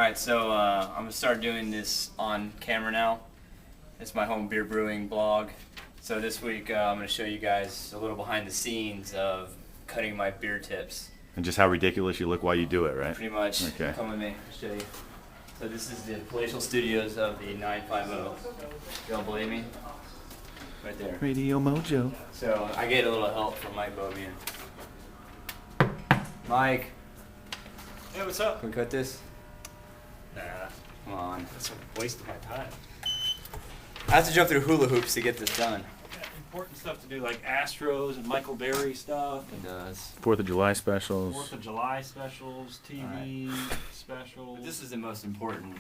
Alright, so I'm going to start doing this on camera now. It's my home beer brewing blog. So this week I'm going to show you guys a little behind the scenes of cutting my beer tips. And just how ridiculous you look while you do it, right? Pretty much. Okay. Come with me, I'll show you. So this is the palatial studios of the 950. You don't believe me? Right there. Radio Mojo. So I get a little help from Mike Bobian. Mike. Hey, what's up? Can we cut this? Nah, Come on. that's a waste of my time. I have to jump through hula hoops to get this done. Got important stuff to do, like Astros and Michael Berry stuff, It and does. 4th of July specials. 4th of July specials, TV specials. But this is the most important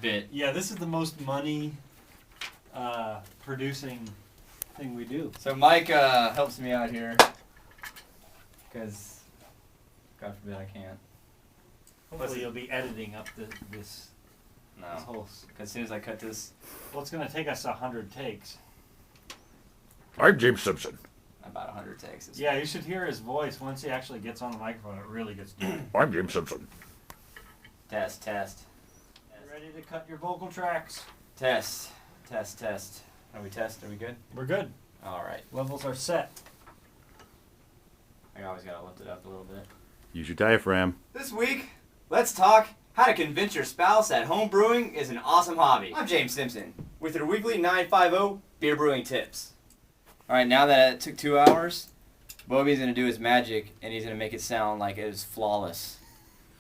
bit. Yeah, this is the most money producing thing we do. So Mike helps me out here because God forbid I can't. Hopefully you'll be editing up this No. whole... As soon as I cut this, Well, it's going to take us 100 takes. I'm James Simpson. about 100 takes. Yeah, you should hear his voice. Once he actually gets on the microphone, it really gets deep. I'm James Simpson. Test, test. Ready to cut your vocal tracks? Test, test, test. Are we test? Are we good? We're good. All right. Levels are set. I always gotta lift it up a little bit. Use your diaphragm. This week, let's talk how to convince your spouse that home brewing is an awesome hobby. I'm James Simpson with your weekly 950 beer brewing tips. All right, now that it took 2 hours, Bobby's gonna do his magic and he's gonna make it sound like it was flawless,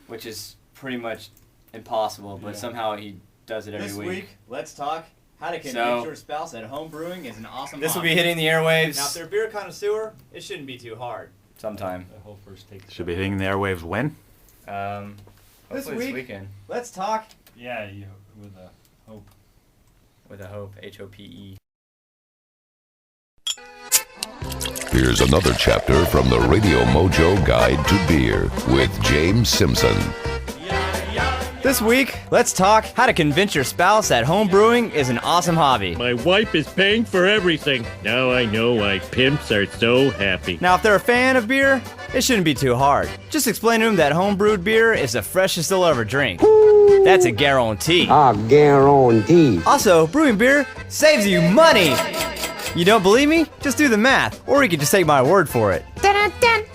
which is pretty much impossible, but Yeah. somehow he does it every This week. week, let's talk how to convince So- your spouse that home brewing is an awesome This will hobby. be hitting the airwaves Now, if they're a beer connoisseur, it shouldn't be too hard. sometime. The whole first take. Should be hitting the airwaves when? This Hopefully week- weekend. Let's talk. Yeah, you with a hope. With a hope, H-O-P-E. Here's another chapter from the Radio Mojo Guide to Beer with James Simpson. This week, let's talk how to convince your spouse that home brewing is an awesome hobby. My wife is paying for everything. Now I know why pimps are so happy. Now, if they're a fan of beer, it shouldn't be too hard. Just explain to them that home brewed beer is the freshest they'll ever drink. That's a guarantee. I guarantee. Also, brewing beer saves you money. You don't believe me? Just do the math, or you can just take my word for it.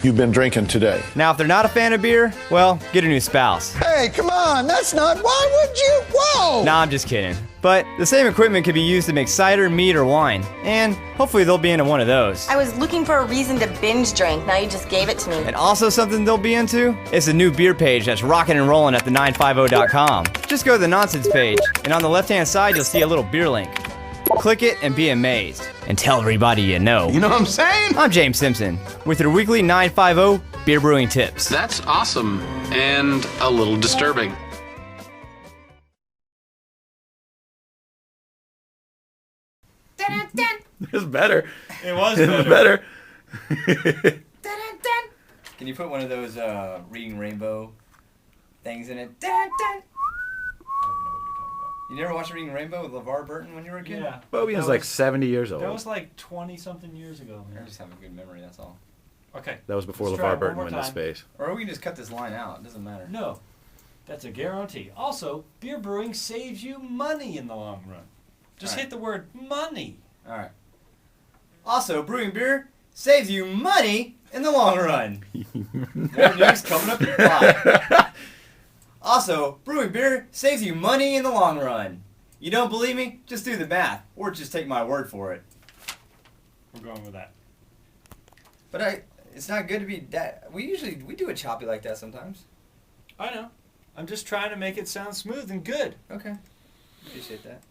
You've been drinking today. Now, if they're not a fan of beer, well, get a new spouse. Hey, come on, that's not. Why would you? Whoa! Nah, I'm just kidding. But the same equipment could be used to make cider, mead, or wine, and hopefully they'll be into one of those. I was looking for a reason to binge drink. Now you just gave it to me. And also something they'll be into is a new beer page that's rocking and rolling at the950.com. Just go to the nonsense page, and on the left-hand side you'll see a little beer link. Click it and be amazed. And tell everybody you know. You know what I'm saying? I'm James Simpson with your weekly 950 beer brewing tips. That's awesome and a little disturbing. It's better. It was It's better. better. Can you put one of those reading rainbow things in it? You never watched Reading Rainbow with LeVar Burton when you were a kid? Yeah. Bobian's That like was- 70 years old. That was like 20-something years ago, I man. just have a good memory, that's all. Okay. That was before Let's try it LeVar one Burton more went into time. space. Or we can just cut this line out, it doesn't matter. No. That's a guarantee. Also, beer brewing saves you money in the long run. Just Alright. hit the word money. Alright. Also, brewing beer saves you money in the long run. More news coming up in 5. Also, brewing beer saves you money in the long run. You don't believe me? Just do the math, or just take my word for it. We're going with that. But it's not good to be that. We do it choppy like that sometimes. I know. I'm just trying to make it sound smooth and good. Okay. Appreciate that.